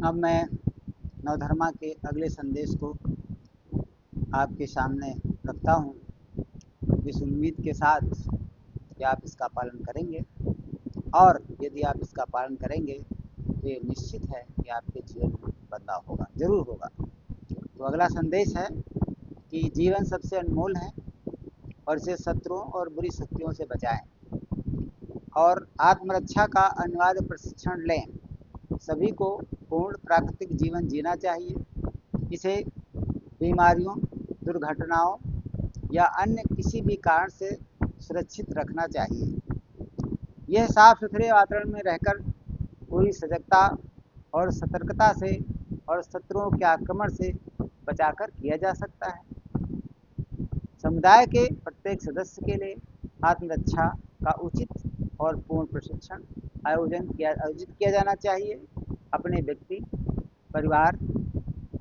अब मैं नवधर्मा के अगले संदेश को आपके सामने रखता हूँ, इस उम्मीद के साथ कि आप इसका पालन करेंगे, और यदि आप इसका पालन करेंगे तो ये निश्चित है कि आपके जीवन में बदलाव होगा, जरूर होगा। तो अगला संदेश है कि जीवन सबसे अनमोल है और इसे शत्रुओं और बुरी शक्तियों से बचाएं, और आत्मरक्षा का अनिवार्य प्रशिक्षण लें। सभी को पूर्ण प्राकृतिक जीवन जीना चाहिए। इसे बीमारियों, दुर्घटनाओं या अन्य किसी भी कारण से सुरक्षित रखना चाहिए। यह साफ सुथरे वातावरण में रहकर पूरी सजगता और सतर्कता से और शत्रुओं के आक्रमण से बचाकर किया जा सकता है। समुदाय के प्रत्येक सदस्य के लिए आत्मरक्षा का उचित और पूर्ण प्रशिक्षण आयोजित किया जाना चाहिए। अपने व्यक्ति, परिवार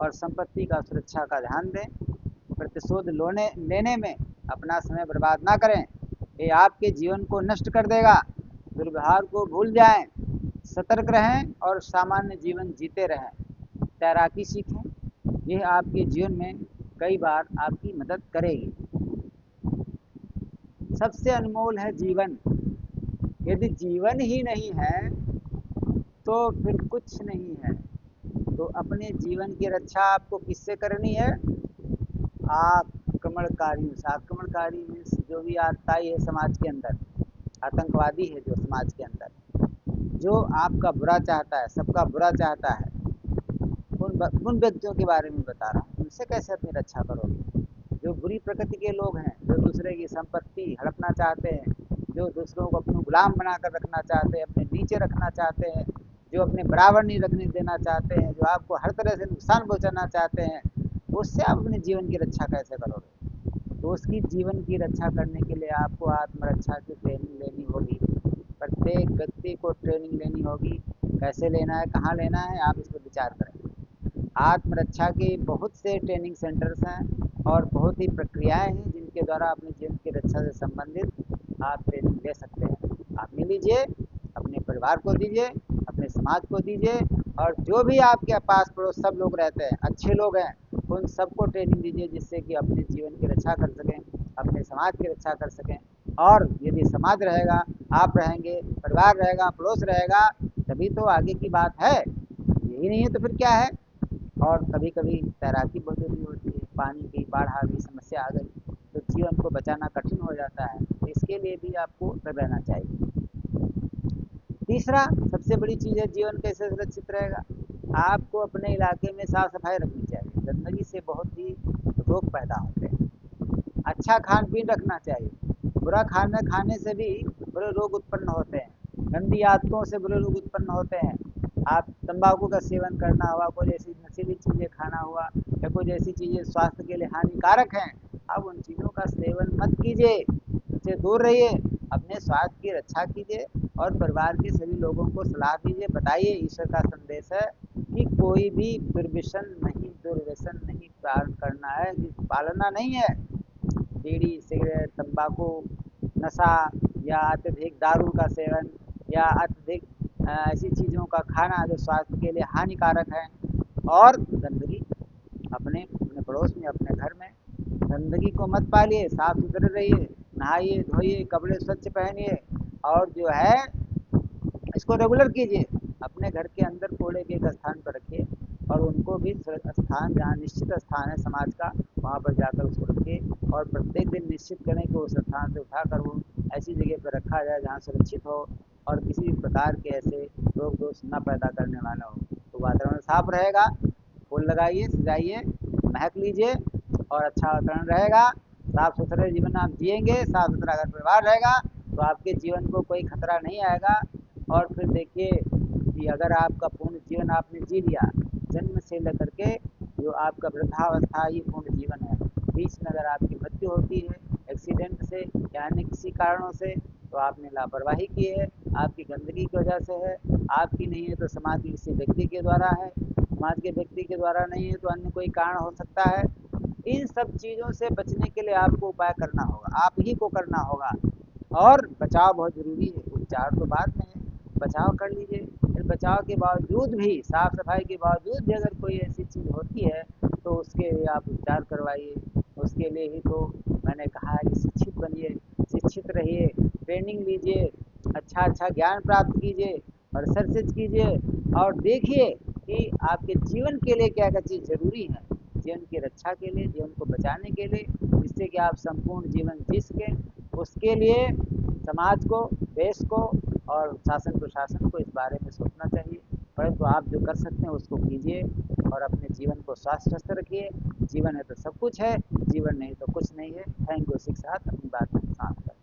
और संपत्ति का सुरक्षा का ध्यान दें। प्रतिशोध लेने में अपना समय बर्बाद ना करें, ये आपके जीवन को नष्ट कर देगा। दुर्व्यवहार को भूल जाएं, सतर्क रहें और सामान्य जीवन जीते रहें। तैराकी सीखें, यह आपके जीवन में कई बार आपकी मदद करेगी। सबसे अनमोल है जीवन। यदि जीवन ही नहीं है तो फिर कुछ नहीं है। तो अपने जीवन की रक्षा आपको किससे करनी है? आक्रमणकारियों से। आक्रमणकारी मीन्स जो भी आता है समाज के अंदर, आतंकवादी है जो समाज के अंदर, जो आपका बुरा चाहता है, सबका बुरा चाहता है, उन व्यक्तियों के बारे में बता रहा हूँ। उनसे कैसे अपनी रक्षा करोगे? जो बुरी प्रकृति के लोग हैं, जो दूसरे की संपत्ति हड़पना चाहते हैं, जो दूसरों को अपने गुलाम बनाकर रखना चाहते हैं, अपने नीचे रखना चाहते हैं, जो अपने बराबर नहीं रखने देना चाहते हैं, जो आपको हर तरह से नुकसान पहुंचाना चाहते हैं, उससे आप अपने जीवन की रक्षा कैसे करोगे? तो उसकी जीवन की रक्षा करने के लिए आपको आत्मरक्षा की ट्रेनिंग लेनी होगी। प्रत्येक व्यक्ति को ट्रेनिंग लेनी होगी। कैसे लेना है, कहाँ लेना है, आप इस पर विचार करें। आत्मरक्षा के बहुत से ट्रेनिंग सेंटर्स हैं और बहुत ही प्रक्रियाएं हैं जिनके द्वारा अपने जीवन की रक्षा से संबंधित आप ट्रेनिंग ले सकते हैं। आप ले लीजिए, अपने परिवार को दीजिए, अपने समाज को दीजिए, और जो भी आपके पास पड़ोस सब लोग रहते हैं, अच्छे लोग हैं, उन सबको ट्रेनिंग दीजिए, जिससे कि अपने जीवन की रक्षा कर सकें, अपने समाज की रक्षा कर सकें। और यदि समाज रहेगा, आप रहेंगे, परिवार रहेगा, पड़ोस रहेगा, तभी तो आगे की बात है। यही नहीं है तो फिर क्या है? और कभी कभी तैराकी बहुत जरूरी होती है। पानी की बाढ़ आ गई, समस्या आ गई, तो जीवन को बचाना कठिन हो जाता है। तो इसके लिए भी आपको डर रहना चाहिए। तीसरा सबसे बड़ी चीज़ है, जीवन कैसे सुरक्षित रहेगा? आपको अपने इलाके में साफ सफाई रखनी चाहिए। गंदगी से बहुत ही रोग पैदा होते हैं। अच्छा खान पीन रखना चाहिए। बुरा खाना खाने से भी बुरे रोग उत्पन्न होते हैं। गंदी आदतों से बुरे रोग उत्पन्न होते हैं। आप तंबाकू का सेवन करना हुआ, कोई ऐसी नशीली चीज़ें खाना हुआ, या कोई ऐसी चीज़ें स्वास्थ्य के लिए हानिकारक हैं, आप उन चीज़ों का सेवन मत कीजिए, उनसे दूर रहिए। अपने स्वास्थ्य की रक्षा कीजिए और परिवार के सभी लोगों को सलाह दीजिए, बताइए। ईश्वर का संदेश है कि कोई भी दुर्व्यसन नहीं पालन करना है, पालना नहीं है। बीड़ी, सिगरेट, तंबाकू, नशा या अत्यधिक दारू का सेवन या अत्यधिक ऐसी चीज़ों का खाना जो स्वास्थ्य के लिए हानिकारक है। और गंदगी अपने अपने पड़ोस में, अपने घर में गंदगी को मत पालिए। साफ सुथरे रहिए, नहाइए धोइए, कपड़े स्वच्छ पहनिए, और जो है इसको रेगुलर कीजिए। अपने घर के अंदर कूड़े के एक स्थान पर रखिए, और उनको भी स्थान, जहाँ निश्चित स्थान है समाज का, वहाँ पर जाकर उसको रखिए। और प्रत्येक दिन निश्चित करें कि उस स्थान से उठाकर वो ऐसी जगह पर रखा जाए जहाँ सुरक्षित हो और किसी भी प्रकार के ऐसे रोग दोष न पैदा करने वाला हो। तो वातावरण साफ रहेगा। फूल लगाइए, सजाइए, महक लीजिए, और अच्छा वातावरण रहेगा। साफ सुथरे जीवन आप जिएंगे, साफ सुथरा अगर परिवार रहेगा, तो आपके जीवन को कोई खतरा नहीं आएगा। और फिर देखिए कि अगर आपका पूर्ण जीवन आपने जी लिया, जन्म से लेकर के जो आपका वृद्धावस्था, ये पूर्ण जीवन है। बीच में अगर आपकी मृत्यु होती है एक्सीडेंट से या अन्य किसी कारणों से, तो आपने लापरवाही की है, आपकी गंदगी की वजह से है। आपकी नहीं है तो समाज के किसी व्यक्ति के द्वारा है, समाज के व्यक्ति के द्वारा नहीं है तो अन्य कोई कारण हो सकता है। इन सब चीज़ों से बचने के लिए आपको उपाय करना होगा, आप ही को करना होगा। और बचाव बहुत ज़रूरी है, उपचार तो बाद में है। बचाव कर लीजिए, फिर बचाव के बावजूद भी, साफ सफाई के बावजूद भी अगर कोई ऐसी चीज़ होती है तो उसके लिए आप उपचार करवाइए। उसके लिए ही तो मैंने कहा है कि शिक्षित बनिए, शिक्षित रहिए, ट्रेनिंग लीजिए, अच्छा अच्छा ज्ञान प्राप्त कीजिए और रिसर्च कीजिए और देखिए कि आपके जीवन के लिए क्या क्या चीज़ ज़रूरी है, जीवन की रक्षा के लिए, जीवन को बचाने के लिए, जिससे कि आप संपूर्ण जीवन जी सकें। उसके लिए समाज को, देश को और शासन प्रशासन को इस बारे में सोचना चाहिए। परंतु आप जो कर सकते हैं उसको कीजिए और अपने जीवन को स्वस्थ रखिए। जीवन है तो सब कुछ है, जीवन नहीं तो कुछ नहीं है। Thank you. इसी के साथ अपनी बात को समाप्त करते हैं।